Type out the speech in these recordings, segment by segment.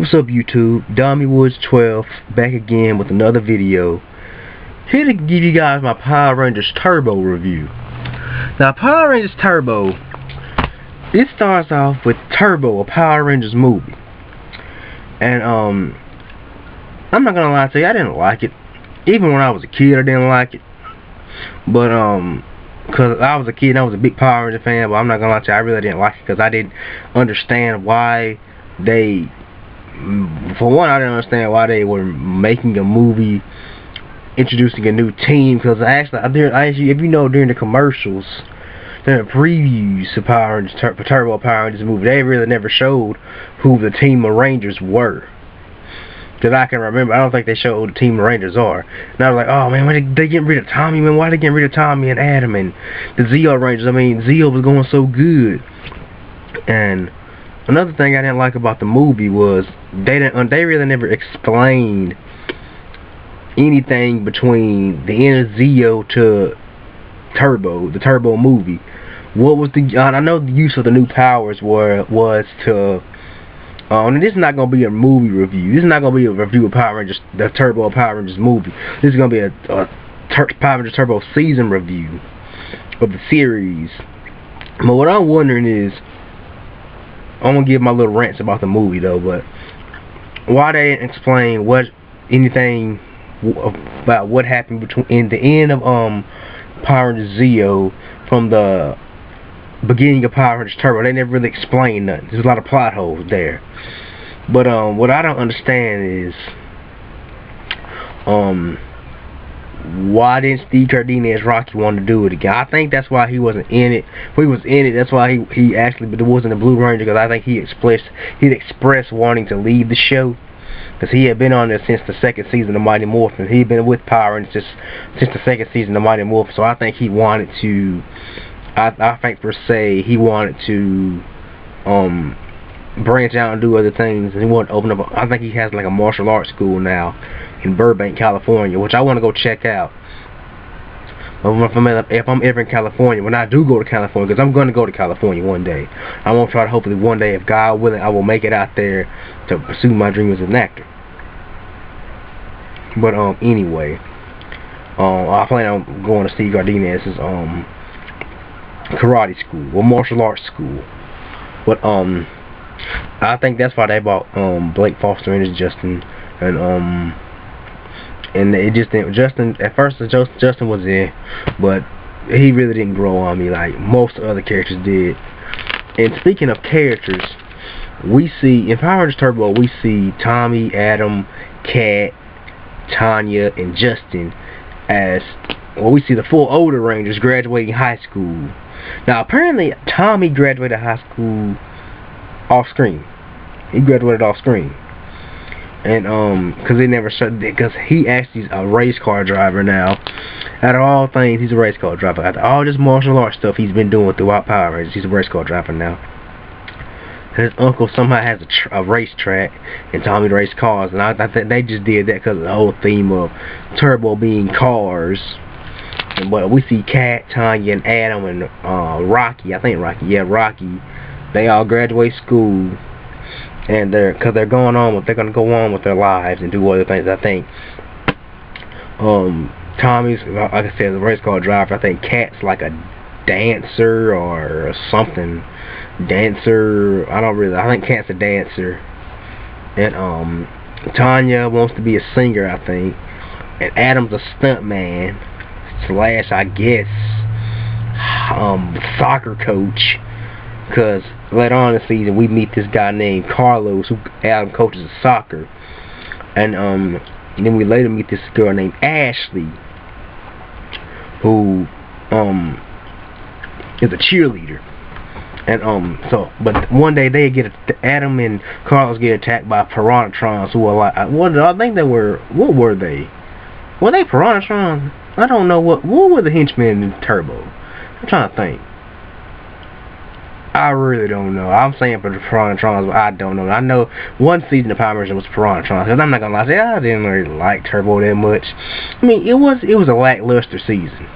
What's up, YouTube? Dommywoods12 back again with another video. Here to give you guys my Power Rangers Turbo review. Now, Power Rangers Turbo, it starts off with Turbo, a Power Rangers movie. And I'm not gonna lie to you, I didn't like it. Even when I was a kid, I didn't like it. But cause I was a kid and I was a big Power Ranger fan, but I'm not gonna lie to you, I really didn't like it because I didn't understand why they. For one, I didn't understand why they were making a movie introducing a new team, because actually, if you know, during the commercials, during the previews of Power Rangers, Turbo Power Rangers movie, they really never showed who the team of Rangers were. That I can remember. I don't think they showed who the team of Rangers are. And I was like, oh man, why they getting rid of Tommy, man? Why they getting rid of Tommy and Adam and the Zeo Rangers? I mean, Zeo was going so good. And another thing I didn't like about the movie was they really never explained anything between the end of Zeo to Turbo, the Turbo movie. What was the? I know the use of the new powers was to. And this is not gonna be a movie review. This is not gonna be a review of Power Rangers, the Turbo Power Rangers movie. This is gonna be a Power Rangers Turbo season review of the series. But what I'm wondering is, I'm gonna give my little rants about the movie though, but why they didn't explain anything about what happened in the end of Power Rangers Zeo from the beginning of Power Rangers Turbo. They never really explained nothing. There's a lot of plot holes there. But what I don't understand is why didn't Steve Cardenas Rocky want to do it again? I think that's why he wasn't in it. If he was in it, that's why he actually, but it wasn't the Blue Ranger, because I think he'd expressed wanting to leave the show, because he had been on there since the second season of Mighty Morphin. He'd been with Power Rangers since the second season of Mighty Morphin. So I think he wanted to. I think per se he wanted to branch out and do other things, and he wanted to open up. I think he has like a martial arts school now in Burbank, California, which I want to go check out. If I'm ever in California, when I do go to California, because I'm going to go to California one day, I want to try to, hopefully one day, if God willing, I will make it out there to pursue my dream as an actor. But anyway, I plan on going to Steve Cardenas' karate school or martial arts school. But I think that's why they bought Blake Foster and Justin, and it just didn't. At first Justin was in, but he really didn't grow on me like most of the other characters did. And speaking of characters, we see in Power Rangers Turbo, we see Tommy, Adam, Kat, Tanya, and Justin as, well, we see the 4 older Rangers graduating high school. Now apparently Tommy graduated high school off screen. He graduated off screen. And because they never showed, because he actually is a race car driver now. Out of all things, he's a race car driver. After all this martial arts stuff he's been doing throughout Power Rangers, he's a race car driver now. His uncle somehow has a race track, and Tommy race cars, and I think they just did that because of the whole theme of Turbo being cars. But we see Kat, Tanya, and Adam, and Rocky. I think Rocky. Yeah, Rocky. They all graduate school, and they're gonna go on with their lives and do other things. I think Tommy's, like I said, the race car driver. I think Kat's like a dancer or something. Dancer. I think Kat's a dancer, and Tanya wants to be a singer, I think, and Adam's a stuntman / I guess soccer coach, because later on in the season we meet this guy named Carlos who Adam coaches soccer, and then we later meet this girl named Ashley who is a cheerleader. And but one day Adam and Carlos get attacked by Piranhatrons, who are like, I think they were, what were they? Were they Piranhatrons? I don't know what were the henchmen in Turbo? I'm trying to think. I really don't know. I'm saying for the Piranhatrons, but I don't know. I know one season of Power Rangers was Piranhatrons, because I'm not gonna lie, I didn't really like Turbo that much. I mean, it was a lackluster season.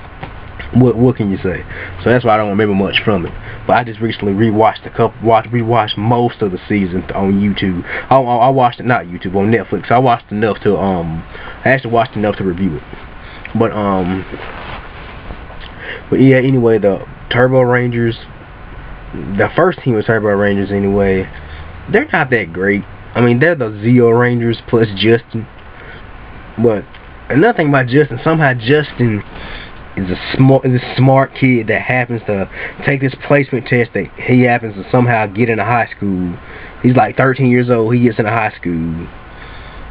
what can you say? So that's why I don't remember much from it. But I just recently rewatched most of the season on YouTube. I watched it, not YouTube, on Netflix. I watched enough to I actually watched enough to review it. But yeah, anyway, the Turbo Rangers, the first team of Turbo Rangers anyway, they're not that great. I mean, they're the Zeo Rangers plus Justin. But another thing about Justin, somehow Justin is a smart kid that happens to take this placement test that he happens to somehow get into high school. He's like 13 years old, he gets into high school.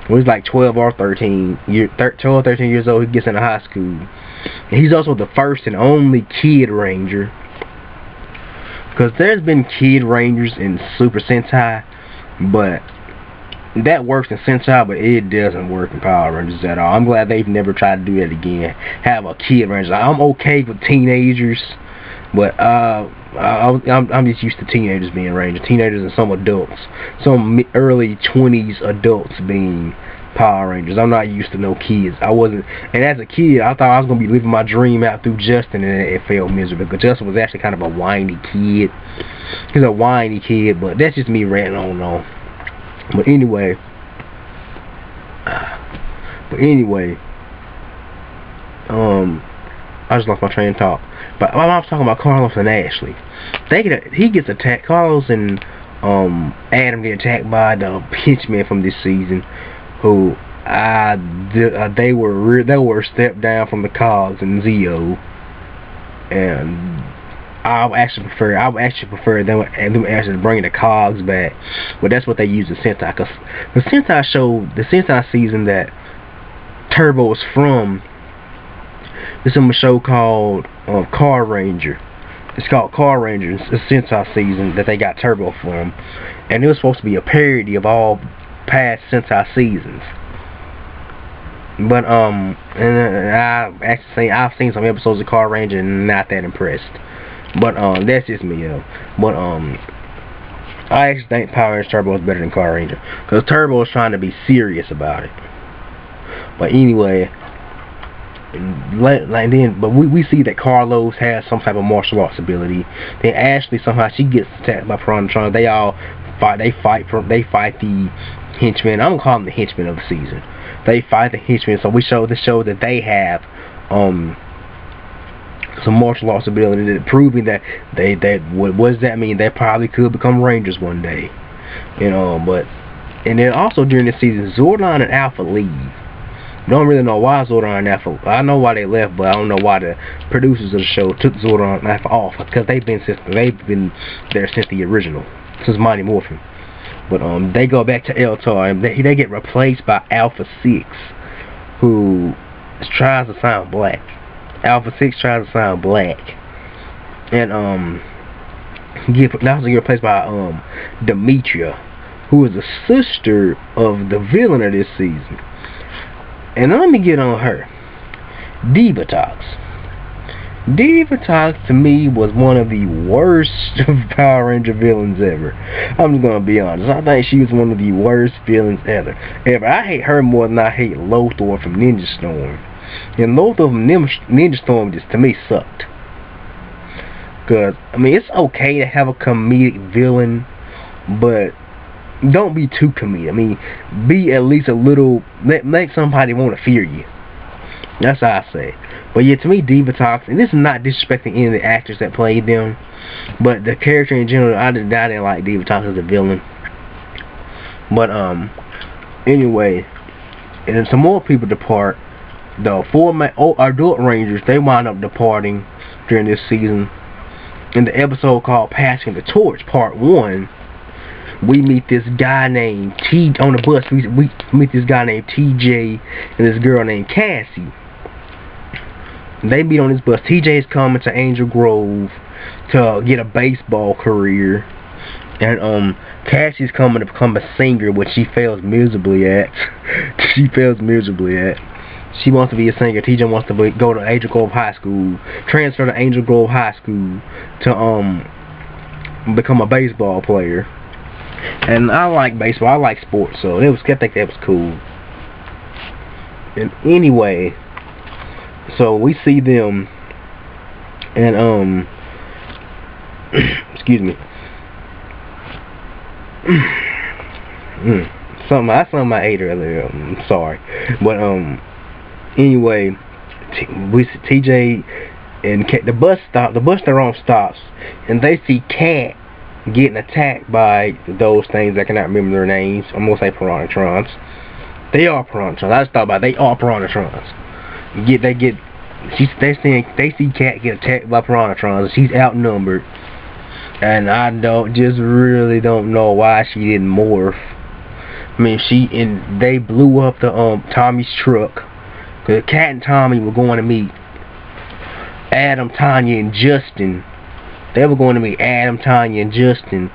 When he's like 12 or 13 years old, he gets into high school. And he's also the first and only Kid Ranger. Because there's been Kid Rangers in Super Sentai, but that works in Sentai, but it doesn't work in Power Rangers at all. I'm glad they've never tried to do that again. Have a Kid Ranger. I'm okay with teenagers, but I'm just used to teenagers being Rangers. Teenagers and some adults, some early 20s adults being Power Rangers. I'm not used to no kids. I wasn't, and as a kid, I thought I was gonna be living my dream out through Justin, and it failed miserably. Because Justin was actually kind of a whiny kid. He's a whiny kid, but that's just me ranting on and on. But anyway, I just lost my train of thought. But I was talking about Carlos and Ashley. He gets attacked. Carlos and Adam get attacked by the henchmen from this season, who they were a step down from the Cogs and Zeo, and I would actually prefer them actually bringing the Cogs back, but that's what they use in Sentai. Cause the Sentai season that Turbo is from, it's a show called Car Ranger. It's called Car Ranger. It's a Sentai season that they got Turbo from, and it was supposed to be a parody of all past Sentai seasons. But and I've seen some episodes of Car Ranger and not that impressed. But that's just me, But I actually think Power Rangers Turbo is better than Car Ranger, because Turbo is trying to be serious about it. But anyway, but we see that Carlos has some type of martial arts ability. Then Ashley, somehow she gets attacked by Piranhatron. They all fight. They fight the henchmen. I'm gonna call them the henchmen of the season. They fight the henchmen. So this show that they have some martial arts ability, that proving that what does that mean? They probably could become Rangers one day, But and then also during this season, Zordon and Alpha leave. Don't really know why Zordon and Alpha. I know why they left, but I don't know why the producers of the show took Zordon and Alpha off, because they've been there since the original, since Mighty Morphin. But they go back to Eltar, and they get replaced by Alpha 6, who tries to sound black. Alpha 6 tries to sound black, and now get replaced by Demetria, who is the sister of the villain of this season. And let me get on her, Divatox. Divatox to me was one of the worst Power Ranger villains ever. I'm just gonna be honest. I think she was one of the worst villains ever. I hate her more than I hate Lothor from Ninja Storm. And Lothor from Ninja Storm just to me sucked. Cause I mean, it's okay to have a comedic villain, but don't be too comedic. I mean, be at least a little, make somebody want to fear you. That's how I say. But yeah, to me, Divatox, and this is not disrespecting any of the actors that played them, but the character in general, I didn't like Divatox as a villain. But anyway, and then some more people depart. The 4 adult Rangers, they wind up departing during this season. In the episode called Passing the Torch, Part 1, we meet this guy named on the bus. We meet this guy named TJ and this girl named Cassie. They meet on this bus. TJ is coming to Angel Grove to get a baseball career, and Cassie's coming to become a singer, which she fails miserably at. She wants to be a singer. TJ wants to go to Angel Grove High School, transfer to Angel Grove High School to become a baseball player. And I like baseball. I like sports, so I think that was cool. And anyway, so we see them And excuse me. Something I ate earlier. I'm sorry, but anyway, we see TJ and Cat, the bus they're on stops, and they see Cat getting attacked by those things. I cannot remember their names. I'm gonna say Piranhatrons. They are Piranhatrons. I just thought about it. They are Piranhatrons. They see Cat get attacked by Piranhatrons. She's outnumbered, and I really don't know why she didn't morph. I mean, they blew up the Tommy's truck. The Cat and Tommy were going to meet Adam, Tanya, and Justin. They were going to meet Adam, Tanya, and Justin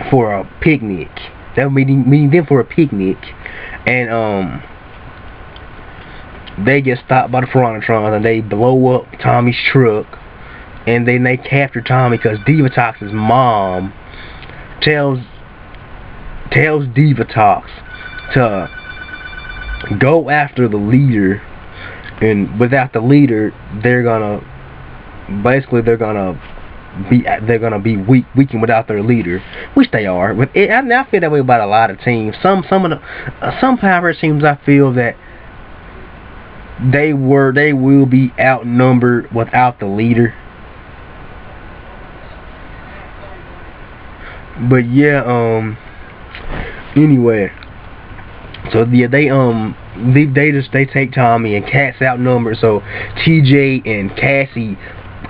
for a picnic. They were meeting them for a picnic, and they get stopped by the Piranhatrons, and they blow up Tommy's truck, and then they capture Tommy because Divatox's mom tells Divatox to go after the leader, and without the leader, they're gonna be weakened without their leader, which they are. I feel that way about a lot of teams. Some Power teams, I feel that they will be outnumbered without the leader. But yeah, anyway, so yeah, they take Tommy, and Cat's outnumbered, so TJ and Cassie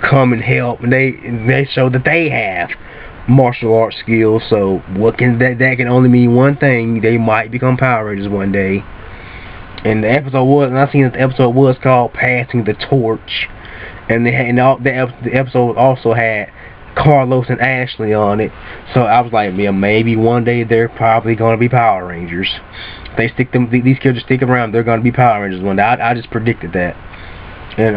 come and help, and they show that they have martial arts skills. So what can that can only mean one thing: they might become Power Rangers one day. And the episode was called "Passing the Torch," and the episode also had Carlos and Ashley on it. So I was like, yeah, maybe one day they're probably going to be Power Rangers. If these characters stick around, they're going to be Power Rangers one day. I just predicted that. And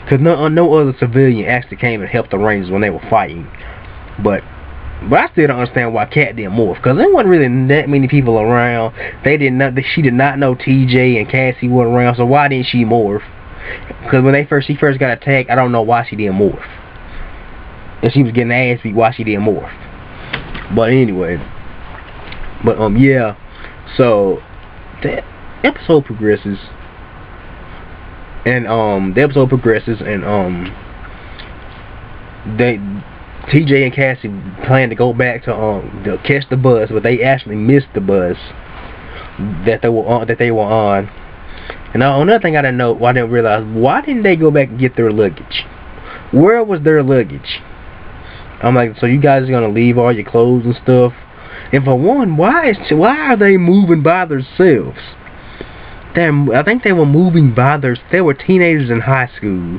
because no other civilian actually came and helped the Rangers when they were fighting. But I still don't understand why Cat didn't morph, because there wasn't really that many people around. She did not know TJ and Cassie weren't around, so why didn't she morph? Because when she first got attacked, I don't know why she didn't morph. And she was getting ass beat, why she didn't morph. But anyway, yeah. So the episode progresses, and TJ and Cassie plan to go back to catch the bus, but they actually missed the bus that they were on. And another thing I didn't realize, why didn't they go back and get their luggage? Where was their luggage? I'm like, so you guys are gonna leave all your clothes and stuff? And for one, why are they moving by themselves? I think they were moving by they were teenagers in high school.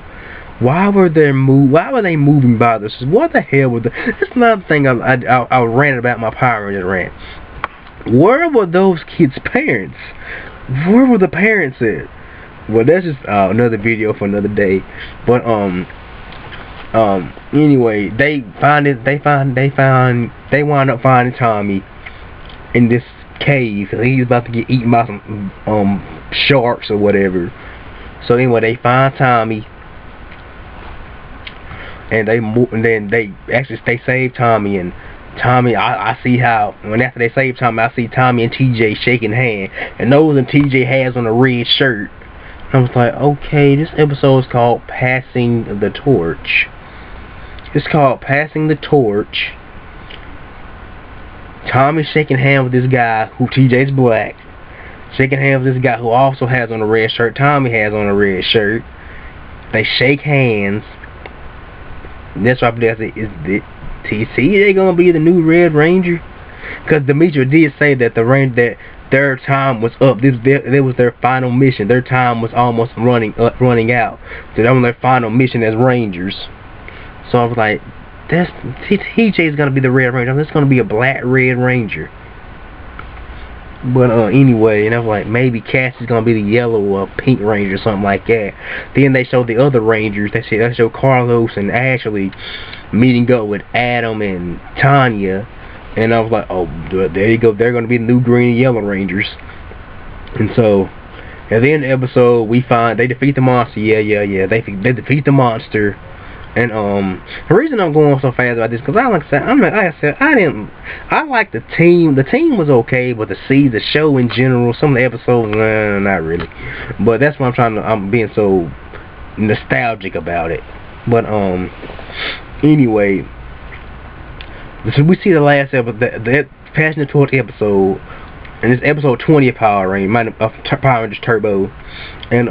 Why were they moving by themselves? What the hell was that's another thing I ranted about my Power Rangers rant. Where were those kids' parents? Where were the parents at? Well, that's just another video for another day. But anyway, they wound up finding Tommy in this cave. He was about to get eaten by some sharks or whatever. So anyway, they find Tommy, and they save Tommy. And Tommy, I see how after they save Tommy, I see Tommy and TJ shaking hands, and those and TJ has on a red shirt. I was like, okay, this episode is called Passing the Torch. It's called Passing the Torch. Tommy's shaking hands with this guy who TJ's black. Shaking hands with this guy who also has on a red shirt. Tommy has on a red shirt. They shake hands. That's why I believe is TJ gonna be the new Red Ranger? Because Demetria did say that their time was up. This was their final mission. Their time was almost running out. So that was their final mission as Rangers. So I was like, TJ is gonna be the Red Ranger. That's gonna be a black Red Ranger. But anyway, and I was like, maybe Cassie's gonna be the yellow or pink Ranger, something like that. Then they showed the other Rangers. They showed Carlos and Ashley meeting up with Adam and Tanya, and I was like, oh, there you go. They're gonna be the new green and yellow Rangers. And so At the end of the episode, we find they defeat the monster. Yeah. They defeat the monster. And the reason I'm going so fast about this, because like I said, I like the team. The team was okay, but the show in general, some of the episodes, not really. But that's why I'm being so nostalgic about it. But anyway, so we see the last episode, the Passing the Torch episode, and it's episode 20 of Power Rangers, Power Rangers Turbo, and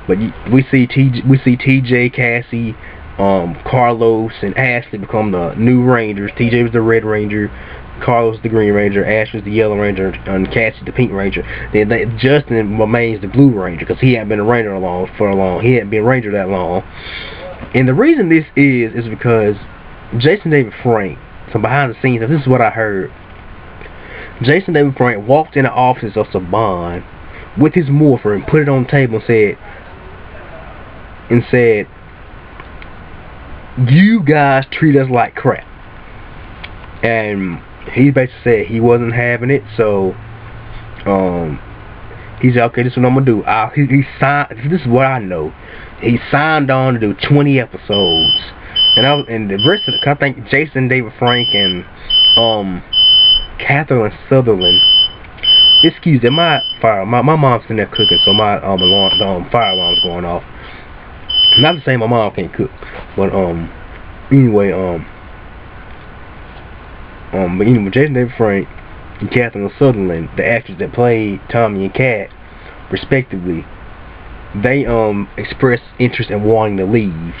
but we see TJ, Cassie, Carlos, and Ashley become the new Rangers. TJ was the Red Ranger, Carlos the Green Ranger, Ash was the Yellow Ranger, and Cassie the Pink Ranger. Then Justin remains the Blue Ranger because he hadn't been a Ranger He hadn't been a Ranger that long. And the reason this is because Jason David Frank, some behind the scenes, this is what I heard. Jason David Frank walked in the office of Saban with his morpher and put it on the table and said, "You guys treat us like crap." And he basically said he wasn't having it, so he said, "Okay, this is what I'm gonna do." He signed. This is what I know. He signed on to do 20 episodes, and the rest of I think Jason David Frank and Catherine Sutherland. Excuse me, my mom's in there cooking, so my fire alarm's going off. Not to say my mom can't cook, but anyway, Jason David Frank and Catherine Sutherland, the actors that played Tommy and Kat, respectively, they expressed interest in wanting to leave.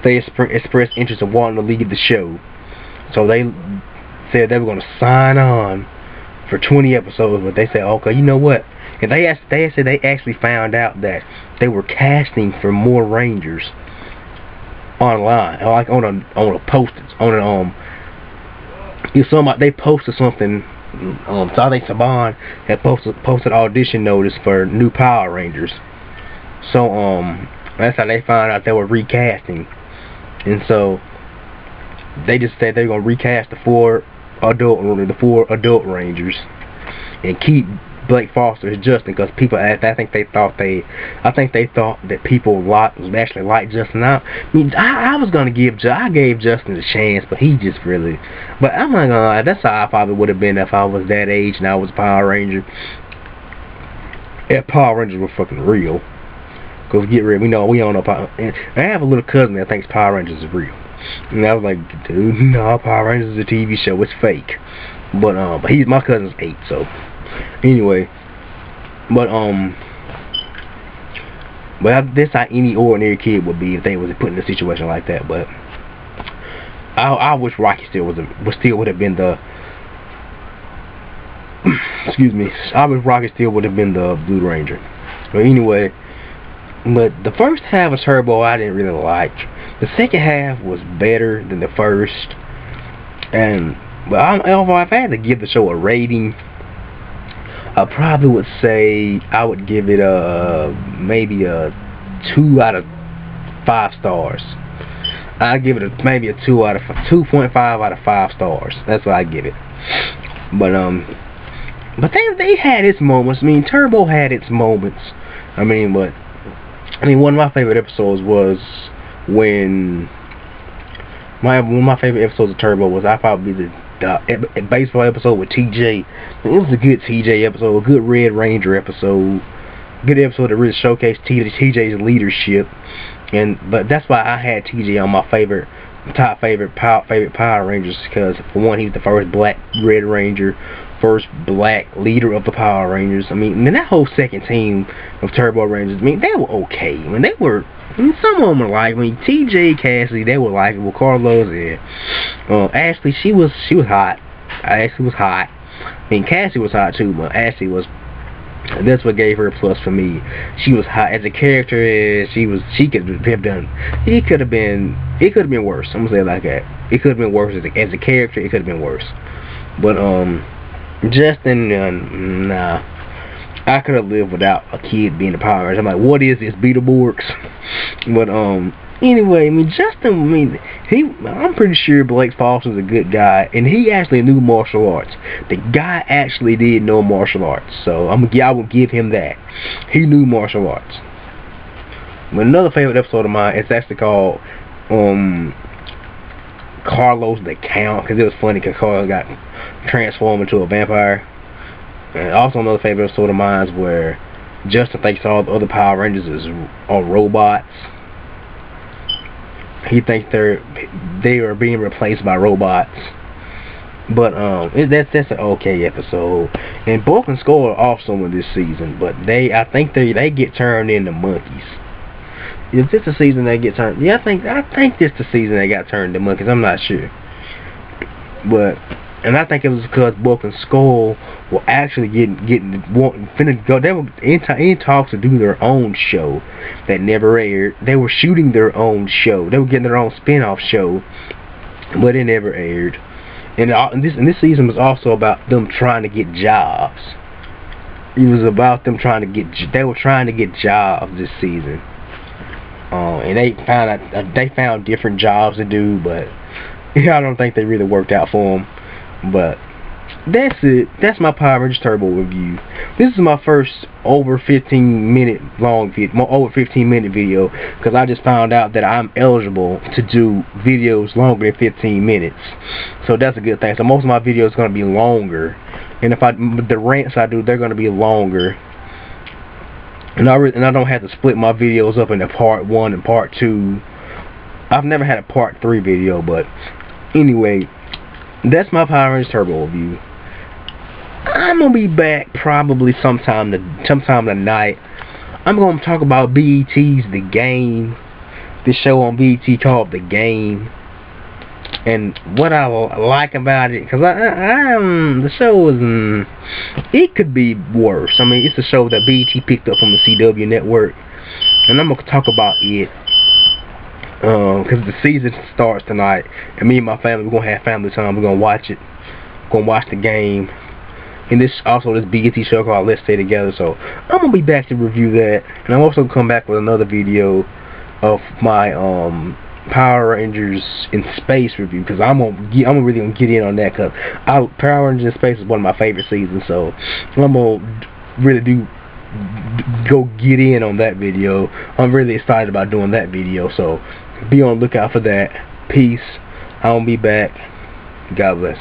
They expressed interest in wanting to leave the show, so they said they were going to sign on for 20 episodes. But they said, okay, you know what? And they said they actually found out that they were casting for more Rangers online, like on a postage, they posted something. So I think Saban had posted audition notice for new Power Rangers. So that's how they found out they were recasting, and so they just said they're gonna recast the four adult Rangers and keep Blake Foster as Justin, because people, I think they thought that people actually liked Justin. I was gonna give Justin a chance, but he just really. But I'm not gonna lie, that's how I probably would have been if I was that age and I was a Power Ranger. If Power Rangers were fucking real, because we all know Power. And I have a little cousin that thinks Power Rangers is real, and I was like, dude, no, Power Rangers is a TV show, it's fake. But my cousin's 8, so. Anyway, but that's how any ordinary kid would be if they was put in a situation like that. But I wish Rocky still would have been the excuse me. I wish Rocky still would have been the Blue Ranger. But anyway, but the first half of Turbo I didn't really like. The second half was better than the first, but if I had to give the show a rating, I probably would say I would give it maybe a 2 out of 5 stars. I'd give it maybe a 2.5 out of 5 stars. That's what I give it. But they had its moments. I mean, Turbo had its moments. One of my favorite episodes was when one of my favorite episodes of Turbo was probably the baseball episode with TJ. It was a good TJ episode, a good Red Ranger episode, good episode that really showcased TJ's leadership. But that's why I had TJ on my top favorite Power Rangers, because for one, he was the first black Red Ranger, first black leader of the Power Rangers. And that whole second team of Turbo Rangers, they were okay. Some of them were like, TJ, Cassie, they were likable. Carlos and Ashley, she was hot. Ashley was hot. Cassie was hot too, but Ashley was. That's what gave her a plus for me. She was hot as a character. It could have been worse. I'm gonna say it like that. It could have been worse as a character. It could have been worse. But Justin, nah. I could have lived without a kid being a Power Ranger. I'm like, what is this, Beetleborgs? But Anyway, I mean, I'm pretty sure Blake Foster's a good guy, and he actually knew martial arts. The guy actually did know martial arts, so I will give him that. He knew martial arts. But another favorite episode of mine, it's actually called Carlos the Count, because it was funny because Carlos got transformed into a vampire. And also another favorite episode of mine is where Justin thinks all the other Power Rangers are robots. He thinks they are being replaced by robots. But that's an okay episode. And Bulk and Skull are also in this season, but I think they get turned into monkeys. Is this the season they get turned? Yeah, I think this the season they got turned into monkeys. I'm not sure. And I think it was because Bulk and Skull were actually finna go. They were in talks to do their own show that never aired. They were shooting their own show. They were getting their own spin-off show, but it never aired. And this season was also about them trying to get jobs. It was about them they were trying to get jobs this season. And they found different jobs to do, but I don't think they really worked out for them. But that's it. That's my Power Rangers Turbo review. This is my first over 15-minute video, because I just found out that I'm eligible to do videos longer than 15 minutes. So that's a good thing. So most of my videos are going to be longer, and the rants I do, they're going to be longer. And I don't have to split my videos up into part 1 and part 2. I've never had a part 3 video, but anyway, that's my Power Rangers Turbo review. I'm gonna be back probably sometime tonight. I'm gonna talk about BET's The Game, this show on BET called The Game, and what I like about it, because the show is it could be worse. I mean, it's a show that BET picked up from the CW network, and I'm gonna talk about it. Because the season starts tonight, and me and my family, we're gonna have family time. We're gonna watch it. We're gonna watch The Game, and this BET show called Let's Stay Together. So I'm gonna be back to review that, and I'm also gonna come back with another video of my Power Rangers in Space review, because I'm really gonna get in on that, because Power Rangers in Space is one of my favorite seasons. So I'm gonna really go get in on that video. I'm really excited about doing that video, so be on the lookout for that. Peace. I'll be back. God bless.